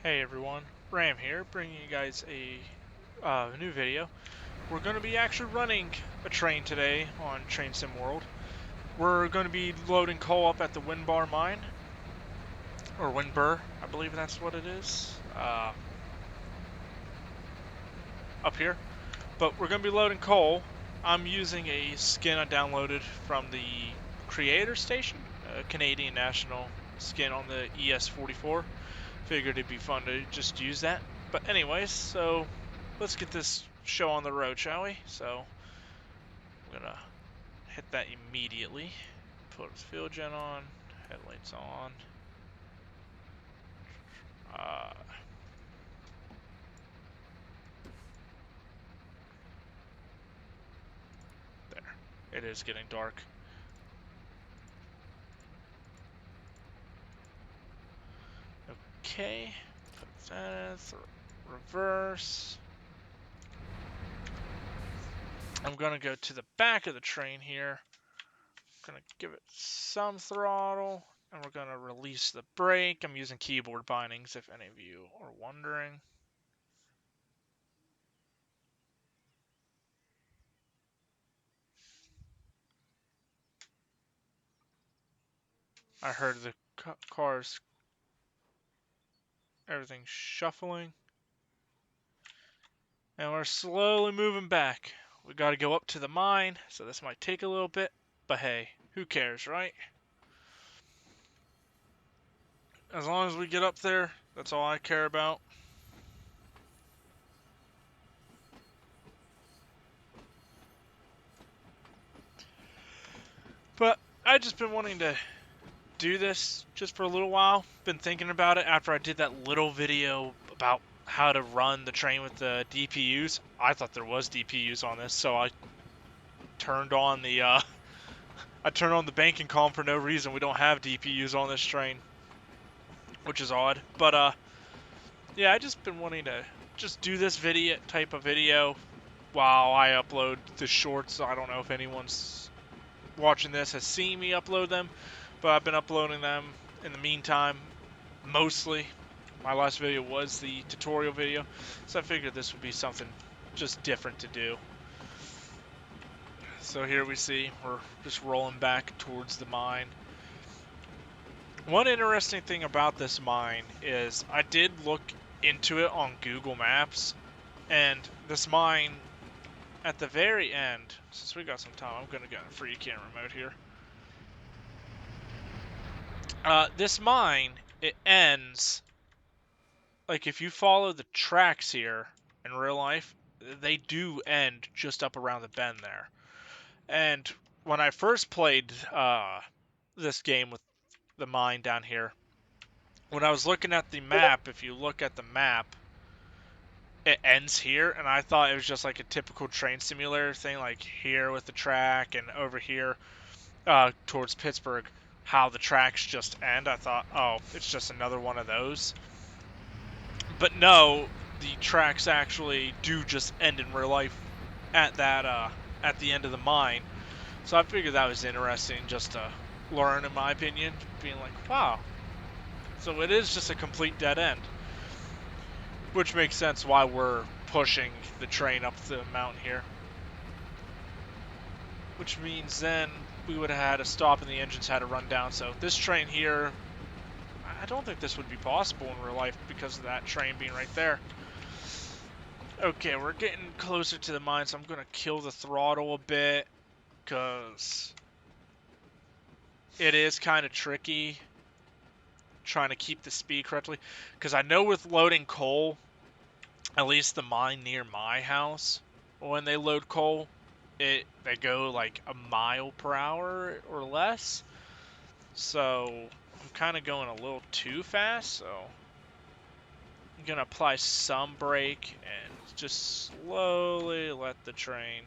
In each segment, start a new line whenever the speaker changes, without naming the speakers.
Hey everyone, Ram here, bringing you guys a new video. We're going to be actually running a train today on Train Sim World. We're going to be loading coal up at the Windber Mine, or Windber, I believe that's what it is, up here. But we're going to be loading coal. I'm using a skin I downloaded from the Creator Station, a Canadian national skin on the ES44. Figured it'd be fun to just use that. But anyways, so let's get this show on the road, shall we? So I'm gonna hit that immediately. Put fuel gen on, headlights on. Uh, there. It is getting dark. Okay. Put that in reverse. I'm gonna go to the back of the train here. Gonna give it some throttle, and we're gonna release the brake. I'm using keyboard bindings if any of you are wondering. I heard the cars, everything shuffling, and we're slowly moving back. We gotta go up to the mine, so this might take a little bit, but hey, who cares, right? As long as we get up there, that's all I care about. But I've just been wanting to do this just for a little while. Been thinking about it after I did that little video about how to run the train with the DPUs. I thought there was DPUs on this, so I turned on the banking column for no reason. We don't have DPUs on this train, which is odd. But yeah, I just been wanting to just do this type of video while I upload the shorts. I don't know if anyone's watching this has seen me upload them, but I've been uploading them in the meantime, mostly. My last video was the tutorial video, so I figured this would be something just different to do. So here we see we're just rolling back towards the mine. One interesting thing about this mine is I did look into it on Google Maps, and this mine at the very end, since we got some time, I'm going to get a free camera mode here. This mine, it ends, like if you follow the tracks here in real life, they do end just up around the bend there. And when I first played this game with the mine down here, when I was looking at the map, if you look at the map, it ends here, and I thought it was just like a typical train simulator thing, like here with the track, and over here towards Pittsburgh, how the tracks just end. I thought, oh, it's just another one of those. But no, the tracks actually do just end in real life at that at the end of the mine. So I figured that was interesting just to learn, in my opinion, being like, wow. So it is just a complete dead end. Which makes sense why we're pushing the train up the mountain here. Which means then we would have had a stop and the engines had to run down. So this train here, I don't think this would be possible in real life because of that train being right there. Okay, we're getting closer to the mine, so I'm going to kill the throttle a bit because it is kind of tricky trying to keep the speed correctly. Because I know with loading coal, at least the mine near my house, when they load coal, they go like a mile per hour or less. So I'm kind of going a little too fast. So I'm gonna apply some brake and just slowly let the train.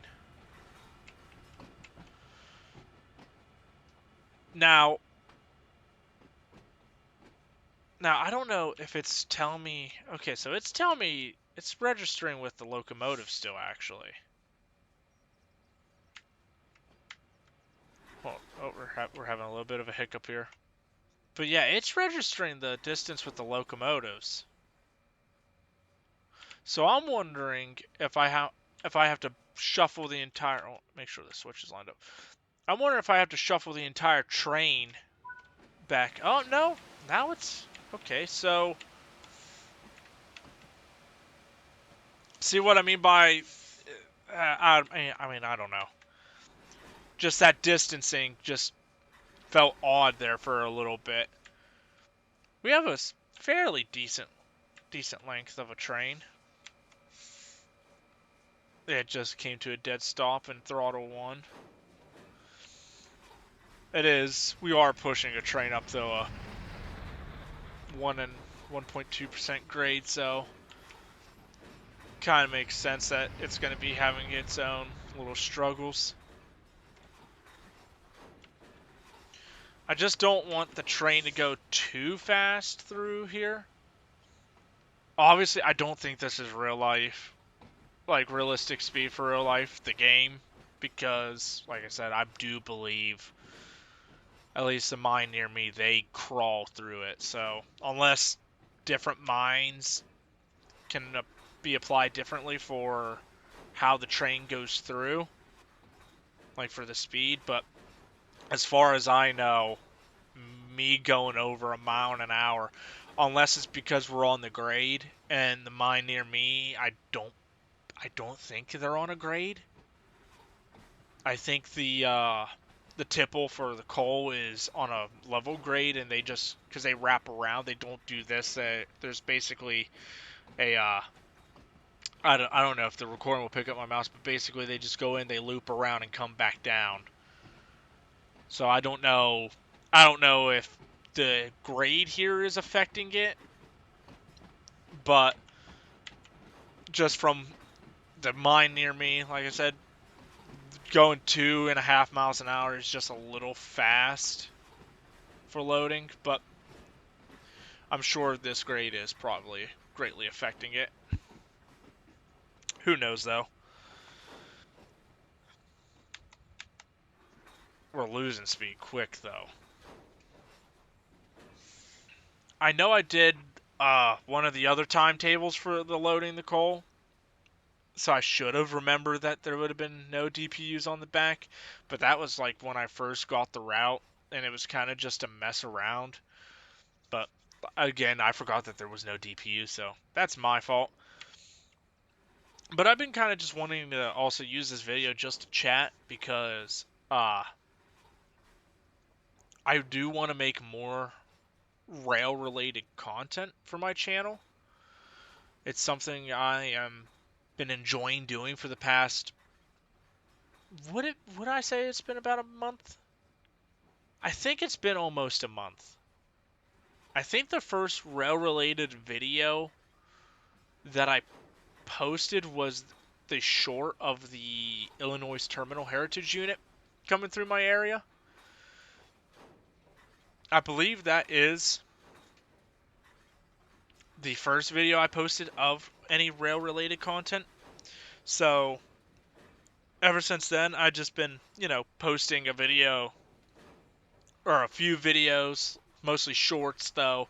Now I don't know if it's telling me. Okay, so it's telling me it's registering with the locomotive still, actually. Oh, we're having a little bit of a hiccup here. But yeah, it's registering the distance with the locomotives. So I'm wondering if I have to shuffle the entire. Oh, make sure the switch is lined up. I'm wondering if I have to shuffle the entire train back. Oh no, now it's okay. So see what I mean by. I mean I don't know. Just that distancing just felt odd there for a little bit. We have a fairly decent length of a train. It just came to a dead stop in throttle 1. It is. We are pushing a train up to a 1 and 1.2% grade, so kind of makes sense that it's going to be having its own little struggles. I just don't want the train to go too fast through here. Obviously, I don't think this is real life, like realistic speed for real life, the game, because, like I said, I do believe, at least the mine near me, they crawl through it. So unless different mines can be applied differently for how the train goes through, like for the speed, but as far as I know, me going over a mile an hour, unless it's because we're on the grade and the mine near me, I don't think they're on a grade. I think the tipple for the coal is on a level grade, and they just, because they wrap around, they don't do this. There's basically a I don't know if the recording will pick up my mouse, but basically they just go in, they loop around, and come back down. So I don't know. I don't know if the grade here is affecting it, but just from the mine near me, like I said, going 2.5 miles an hour is just a little fast for loading, but I'm sure this grade is probably greatly affecting it. Who knows, though? We're losing speed quick, though. I know I did one of the other timetables for the loading the coal, so I should have remembered that there would have been no DPUs on the back, but that was like when I first got the route, and it was kind of just a mess around. But again, I forgot that there was no DPU, so that's my fault. But I've been kind of just wanting to also use this video just to chat, because I do want to make more rail related content for my channel. It's something I am been enjoying doing for the past, would I say it's been about a month? I think it's been almost a month. I think the first rail related video that I posted was the short of the Illinois Terminal Heritage Unit coming through my area. I believe that is the first video I posted of any rail related content. So ever since then, I've just been, posting a video or a few videos, mostly shorts though,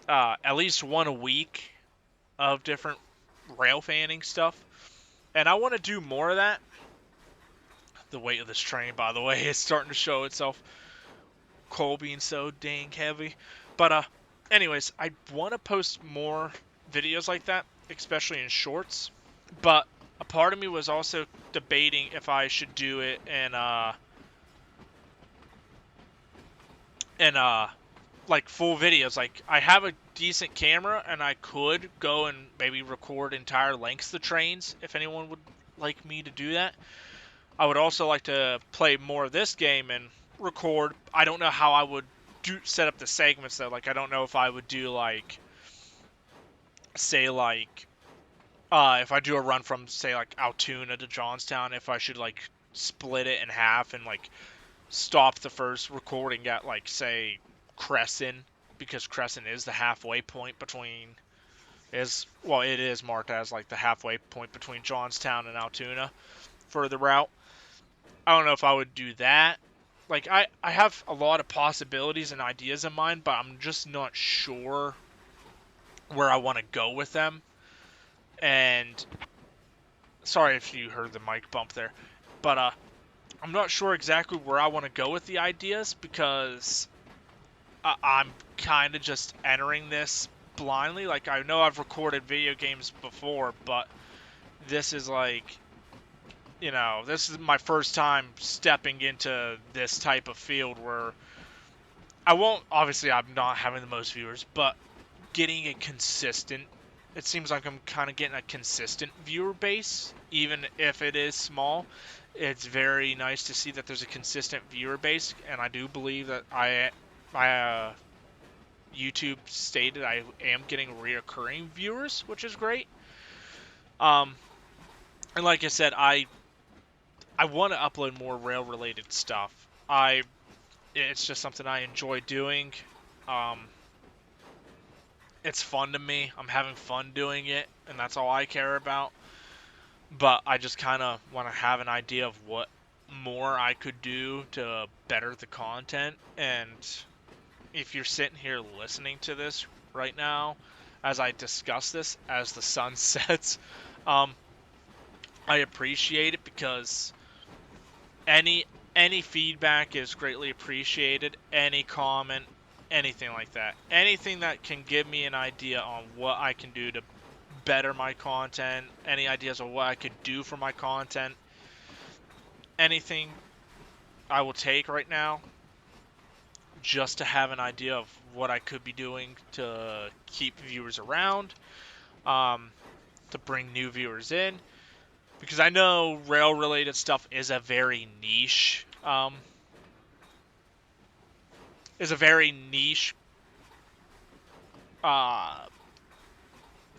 at least one a week of different rail fanning stuff. And I want to do more of that. The weight of this train, by the way, is starting to show itself. Coal being so dang heavy. But anyways, I want to post more videos like that, especially in shorts. But a part of me was also debating if I should do it in like full videos. Like, I have a decent camera, and I could go and maybe record entire lengths of the trains if anyone would like me to do that. I would also like to play more of this game and record. I don't know how I would set up the segments though. Like, I don't know if I would do like, say like, if I do a run from, say, like Altoona to Johnstown, if I should like split it in half and like stop the first recording at, like, say, Crescent, because Crescent is the halfway point between, it is marked as like the halfway point between Johnstown and Altoona for the route. I don't know if I would do that. Like, I have a lot of possibilities and ideas in mind, but I'm just not sure where I want to go with them. And sorry if you heard the mic bump there, but I'm not sure exactly where I want to go with the ideas, because I'm kind of just entering this blindly. Like, I know I've recorded video games before, but this is like, this is my first time stepping into this type of field where obviously I'm not having the most viewers, but getting it seems like I'm kind of getting a consistent viewer base, even if it is small. It's very nice to see that there's a consistent viewer base, and I do believe that YouTube stated I am getting reoccurring viewers, which is great. And like I said, I want to upload more rail related stuff. It's just something I enjoy doing. Um, it's fun to me. I'm having fun doing it, and that's all I care about. But I just kind of want to have an idea of what more I could do to better the content. And if you're sitting here listening to this right now, as I discuss this, as the sun sets, I appreciate it, because any feedback is greatly appreciated. Any comment, anything like that, anything that can give me an idea on what I can do to better my content, any ideas of what I could do for my content, anything I will take right now, just to have an idea of what I could be doing to keep viewers around, to bring new viewers in, because I know rail related stuff is a very niche uh,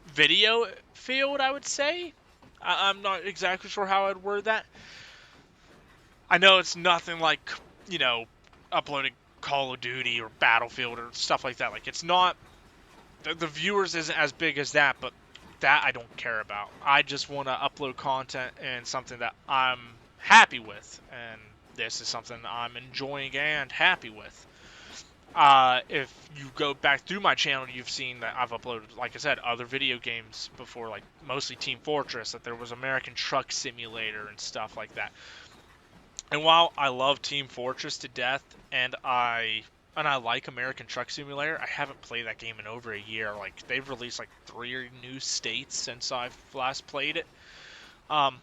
video field, I would say. I'm not exactly sure how I'd word that. I know it's nothing like, uploading Call of Duty or Battlefield or stuff like that. Like, it's not, the viewers isn't as big as that, but that I don't care about. I just want to upload content and something that I'm happy with, and this is something I'm enjoying and happy with. If you go back through my channel, you've seen that I've uploaded, like I said, other video games before, like mostly Team Fortress, that there was American Truck Simulator and stuff like that. And while I love Team Fortress to death, and I like American Truck Simulator, I haven't played that game in over a year. Like, they've released like 3 new states since I've last played it. While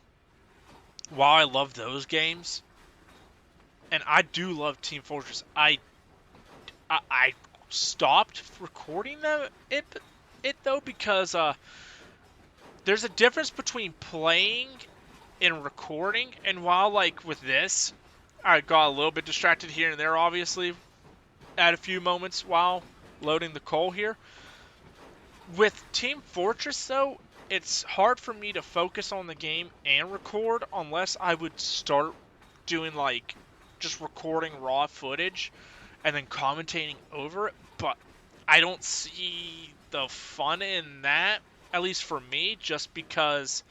I love those games, and I do love Team Fortress, I stopped recording it though, because there's a difference between playing and recording. And while, like, with this, I got a little bit distracted here and there, obviously, at a few moments while loading the coal here. With Team Fortress, though, it's hard for me to focus on the game and record unless I would start doing, like, just recording raw footage and then commentating over it. But I don't see the fun in that, at least for me, just because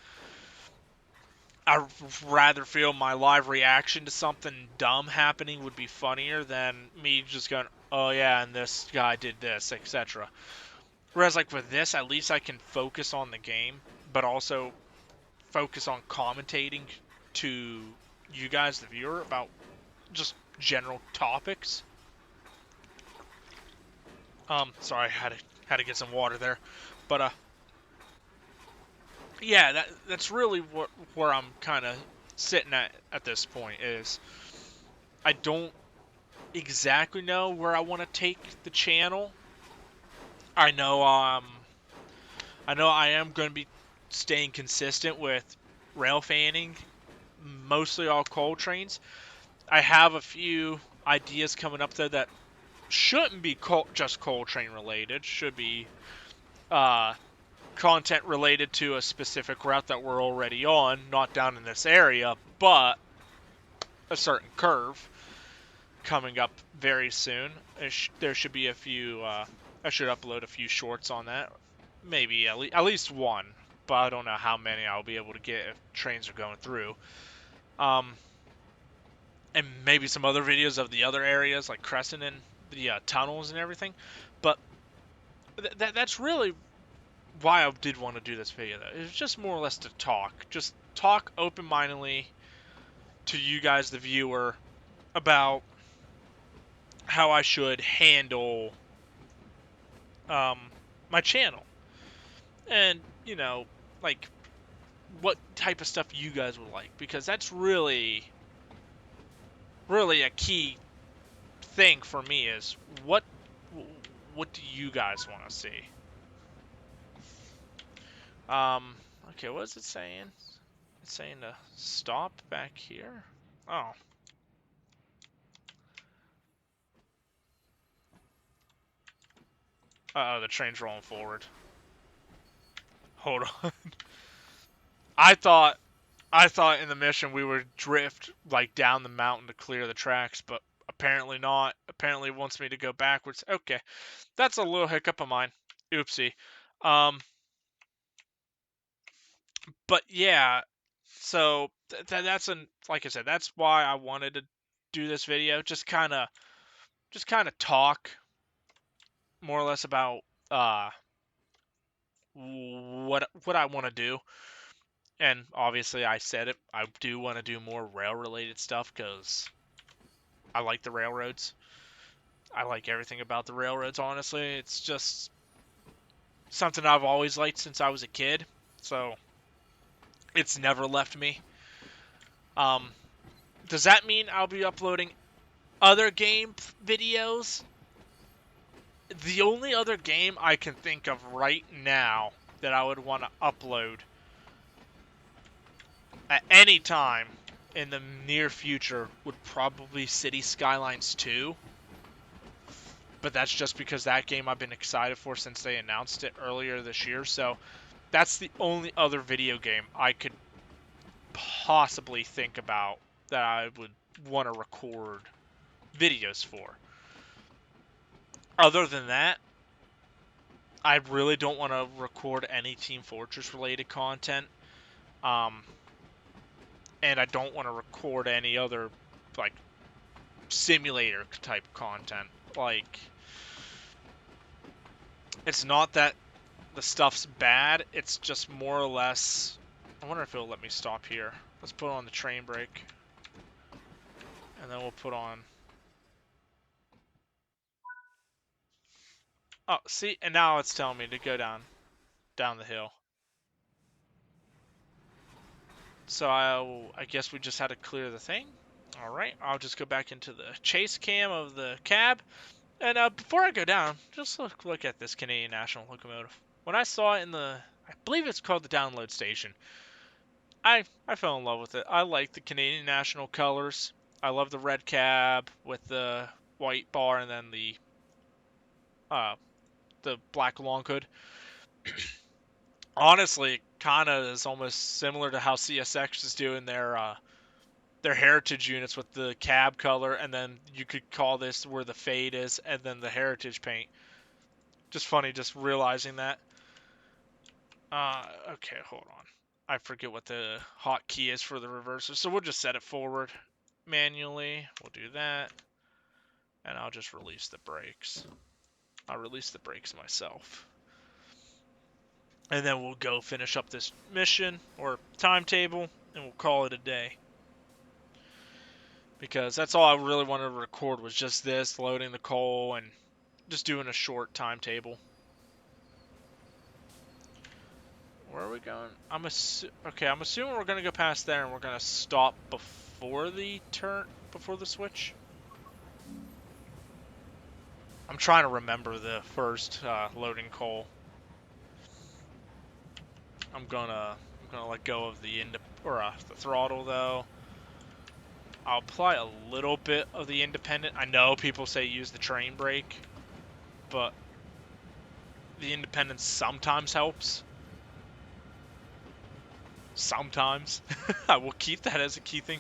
I rather feel my live reaction to something dumb happening would be funnier than me just going, oh yeah, and this guy did this, etc. Whereas, like, with this, at least I can focus on the game, but also focus on commentating to you guys, the viewer, about just general topics. Sorry, I had to get some water there, but yeah, that's really where I'm kind of sitting at this point. Is I don't exactly know where I want to take the channel. I know I am going to be staying consistent with rail fanning, mostly all coal trains. I have a few ideas coming up there that shouldn't be just coal train related. Should be content related to a specific route that we're already on, not down in this area, but a certain curve coming up very soon. There should be a few. I should upload a few shorts on that, maybe at least one, but I don't know how many I'll be able to get if trains are going through. And maybe some other videos of the other areas like Crescent and the tunnels and everything. But that's really why I did want to do this video, though. It was just more or less to talk. Just talk open-mindedly to you guys, the viewer, about how I should handle my channel. And, you know, like, what type of stuff you guys would like. Because that's really a key thing for me is what do you guys want to see? Okay, what is it saying? It's saying to stop back here. Oh. Uh-oh, the train's rolling forward. Hold on. I thought in the mission we would drift like down the mountain to clear the tracks, but apparently not. Apparently it wants me to go backwards. Okay. That's a little hiccup of mine. Oopsie. But yeah, so that's like I said, that's why I wanted to do this video. Just kind of talk more or less about what I want to do. And obviously I said it, I do want to do more rail related stuff because I like the railroads. I like everything about the railroads, honestly. It's just something I've always liked since I was a kid. So it's never left me. Does that mean I'll be uploading other game videos? The only other game I can think of right now that I would want to upload at any time in the near future would probably City Skylines 2. But that's just because that game I've been excited for since they announced it earlier this year. So that's the only other video game I could possibly think about that I would want to record videos for. Other than that, I really don't want to record any Team Fortress related content. And I don't want to record any other, like, simulator type content. Like, it's not that the stuff's bad, it's just more or less... I wonder if it'll let me stop here. Let's put on the train brake. And then we'll put on... Oh, see? And now it's telling me to go down the hill. So I guess we just had to clear the thing. Alright, I'll just go back into the chase cam of the cab. And before I go down, just look at this Canadian National locomotive. When I saw it in the... I believe it's called the download station. I fell in love with it. I like the Canadian National colors. I love the red cab with the white bar and then the black long hood. Honestly, kind of is almost similar to how CSX is doing their heritage units with the cab color, and then you could call this where the fade is, and then the heritage paint. Just funny, just realizing that. Okay, hold on. I forget what the hotkey is for the reverser, so we'll just set it forward manually. We'll do that, and I'll just release the brakes. I'll release the brakes myself. And then we'll go finish up this mission, or timetable, and we'll call it a day. Because that's all I really wanted to record was just this, loading the coal, and just doing a short timetable. Where are we going? Okay, I'm assuming we're going to go past there, and we're going to stop before the switch. I'm trying to remember the first loading coal. I'm gonna let go of the the throttle though. I'll apply a little bit of the independent. I know people say use the train brake, but the independent sometimes helps. Sometimes. I will keep that as a key thing.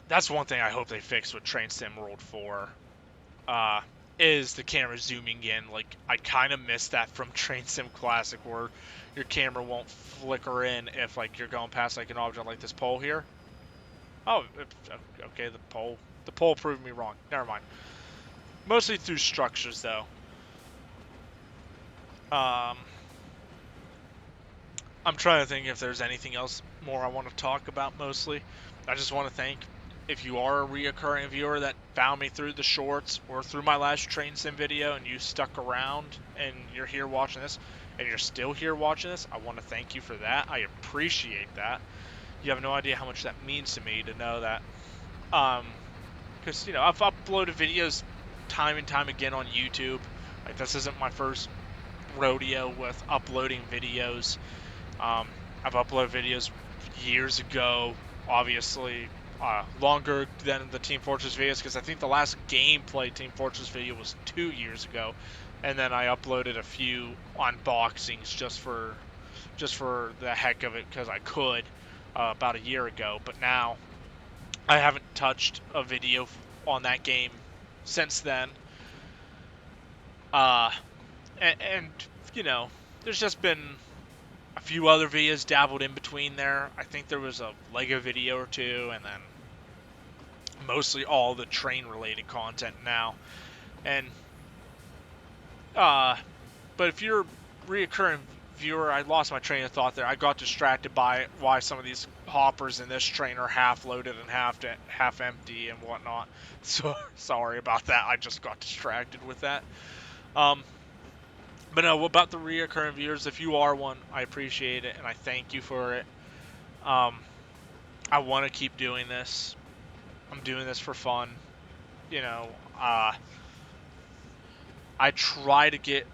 That's one thing I hope they fix with Train Sim World 4. Is the camera zooming in. Like, I kind of miss that from Train Sim Classic, where your camera won't flicker in if, like, you're going past, like, an object like this pole here. Oh, okay, the pole proved me wrong. Never mind. Mostly through structures, though. I'm trying to think if there's anything else more I want to talk about. Mostly, I just want to thank, if you are a reoccurring viewer that found me through the shorts or through my last train sim video and you stuck around and you're here watching this and you're still here watching this, I want to thank you for that. I appreciate that. You have no idea how much that means to me to know that. Because, I've uploaded videos time and time again on YouTube. Like, this isn't my first rodeo with uploading videos. I've uploaded videos years ago, obviously, longer than the Team Fortress videos, because I think the last gameplay Team Fortress video was 2 years ago, and then I uploaded a few unboxings just for the heck of it, because I could, about a year ago. But now I haven't touched a video on that game since then. And there's just been a few other videos dabbled in between there. I think there was a Lego video or two, and then mostly all the train related content now. And but if you're a reoccurring viewer, I lost my train of thought there. I got distracted by why some of these hoppers in this train are half loaded and half empty and whatnot. So sorry about that. I just got distracted with that. But no, about the reoccurring viewers, if you are one, I appreciate it and I thank you for it. I want to keep doing this. I'm doing this for fun. I'm trying to get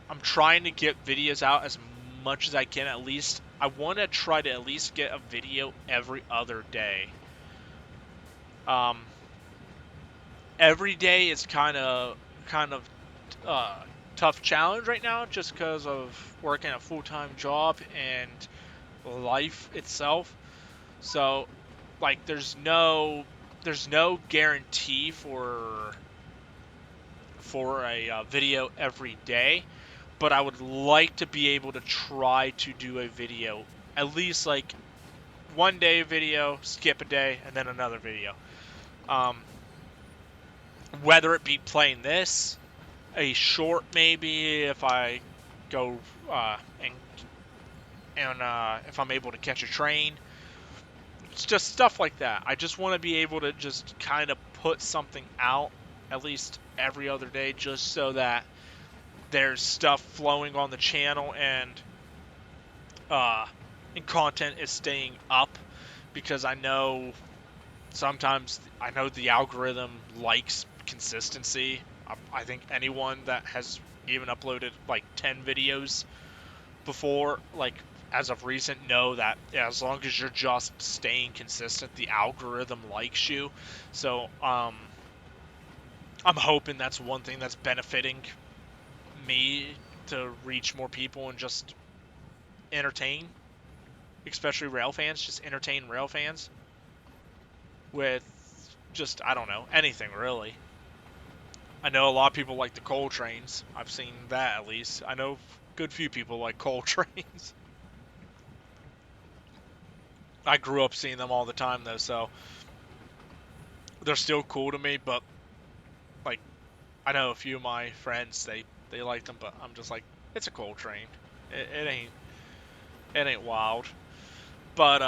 videos out as much as I can. At least I want to try to at least get a video every other day. Every day is kind of tough challenge right now, just because of working a full-time job and life itself. So, like, there's no guarantee for a video every day, but I would like to be able to try to do a video, at least like one day video, skip a day, and then another video. Whether it be playing this, a short maybe if I go and if I'm able to catch a train. It's just stuff like that. I just want to be able to just kind of put something out at least every other day, just so that there's stuff flowing on the channel and content is staying up, because I know sometimes the algorithm likes consistency. I think anyone that has even uploaded like 10 videos before, like as of recent, know that as long as you're just staying consistent, the algorithm likes you. So I'm hoping that's one thing that's benefiting me, to reach more people and just entertain, especially rail fans, just entertain rail fans with just, I don't know, anything really. I know a lot of people like the coal trains. I've seen that, at least. I know a good few people like coal trains. I grew up seeing them all the time though, so they're still cool to me. But like, I know a few of my friends, they like them, but I'm just like, it's a coal train. It ain't wild. But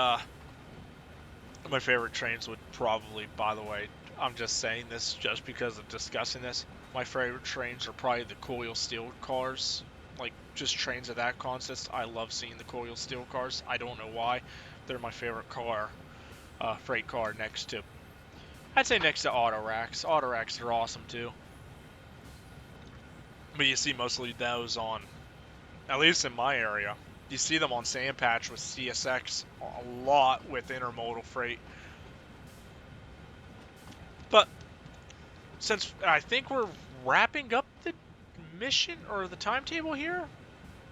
my favorite trains would probably, by the way, I'm just saying this just because of discussing this, my favorite trains are probably the coil steel cars. Like, just trains of that consist. I love seeing the coil steel cars. I don't know why. They're my favorite car, freight car, next to, I'd say next to auto racks. Auto racks are awesome too. But you see mostly those on, at least in my area, you see them on Sandpatch with CSX a lot with intermodal freight. But since I think we're wrapping up the mission or the timetable here,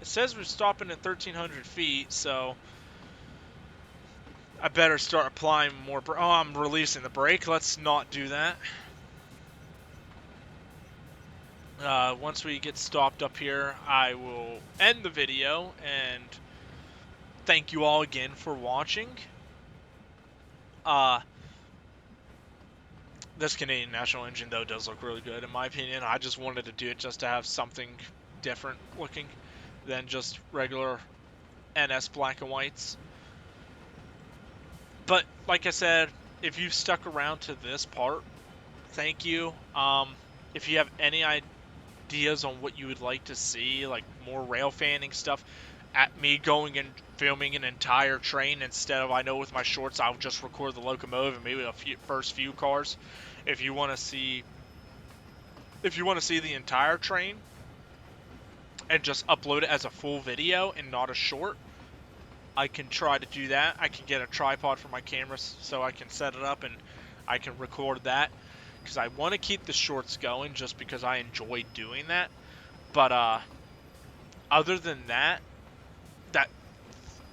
it says we're stopping at 1,300 feet, so I better start applying more. Oh, I'm releasing the brake. Let's not do that. Once we get stopped up here, I will end the video and thank you all again for watching. This Canadian National engine, though, does look really good in my opinion. I just wanted to do it just to have something different looking. than just regular NS black and whites. But like I said, if you've stuck around to this part, thank you. If you have any ideas on what you would like to see, like more rail fanning stuff, at me going and filming an entire train instead of, I know with my shorts I'll just record the locomotive and maybe the first few cars. If you want to see the entire train and just upload it as a full video and not a short, I can try to do that. I can get a tripod for my camera so I can set it up and I can record that, because I want to keep the shorts going just because I enjoy doing that. But other than that,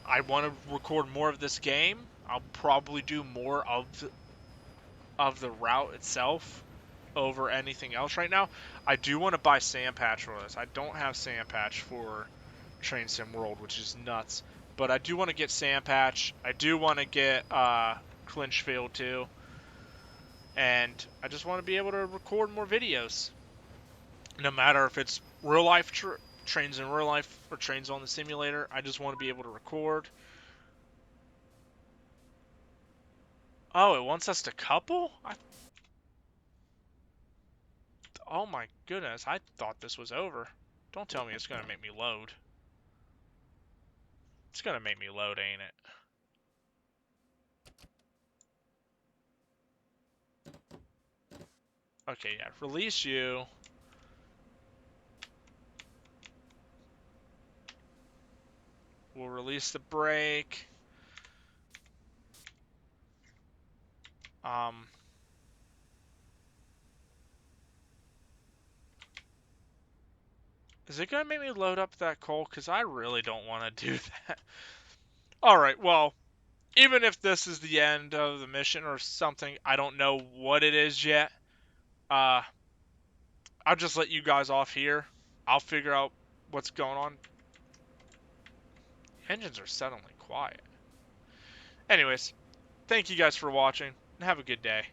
I want to record more of this game. I'll probably do more of the route itself over anything else right now. I do want to buy Sand Patch for this. I don't have Sand Patch for Train Sim World, which is nuts. But I do want to get Sand Patch. I do want to get Clinchfield too. And I just want to be able to record more videos. No matter if it's real life trains in real life or trains on the simulator, I just want to be able to record. Oh, it wants us to couple? Oh my goodness, I thought this was over. Don't tell me it's going to make me load. It's going to make me load, ain't it? Okay, yeah, release you. We'll release the brake. Is it going to make me load up that coal? Because I really don't want to do that. Alright, well, even if this is the end of the mission or something, I don't know what it is yet. I'll just let you guys off here. I'll figure out what's going on. Engines are suddenly quiet. Anyways, thank you guys for watching, and have a good day.